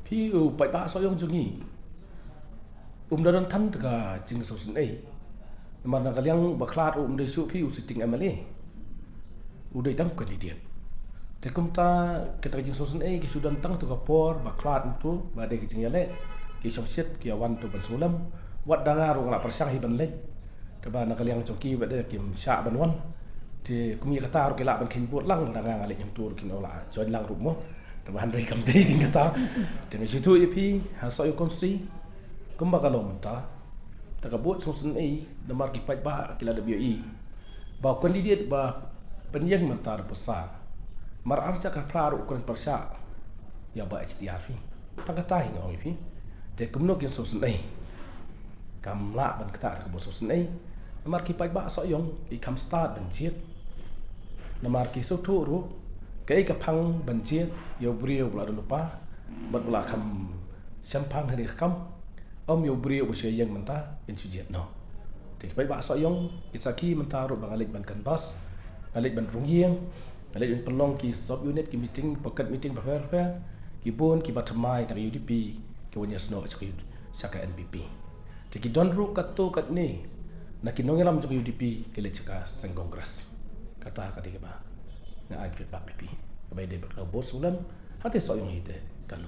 พี่ไปบ้าซอยงจุงี้ดันทันตะจิงสุสนมันนักเลี้ยงบักคลาดได้สู้พี่สิติงเลยได้ตั้งกันดีเดียแต่กุมตาkitaจิงสุสนกิsudah tang tu kaporบักคลาดitu badaiจิงยาเล่กิชงเช็ดกิอาวันtuบันสุลัมวัดดังอารุงละประชังฮิบันเล่แต่บ้านนักเลี้ยงจงกี้badaiกิมชาบันวันที่กุมีกตารุกิละบันขินปวดลังดังอาเล่ยังตัวกินเอาละจอยลังรุมมั้งแต่บ้านได้กำได้กินกตาแต่ในชีวิตพี่หาซอยคนซีกุมบักลมตาแต่กับบุตรสุสนน้ำมันกิไปบ้ากิลาเดบิวบอกคนดีเดียดบ่าเป็นยังมันตาภาษาmar arca ka praru ukuran persya ya ba HDR fi taka tahi ngau fi de kumno kin so snai kam la ban kata ka bo so snai mar ki pai ba so yong i kam start ban chiet na mar ki so thu ru kai ka phang ban chiet yo brio bla do pa bat bla kam champang hari kam yo brio bo yang manta in chu jet no de pai ba so yong isaki manta ru bangalik ban kan bas balik ban rung yeng Alek yang pelong ki sub unit ki meeting pocket meeting berfer ki bon ki batamai dari UDP ki wanya sno saka NPP. Jadi don ru kato kat ni nak ki nongelam jok UDP ki le caka sang kongres. Kata kadi ba na ai feedback PP. Kabai de berkau bos ulam hati so yang hite kan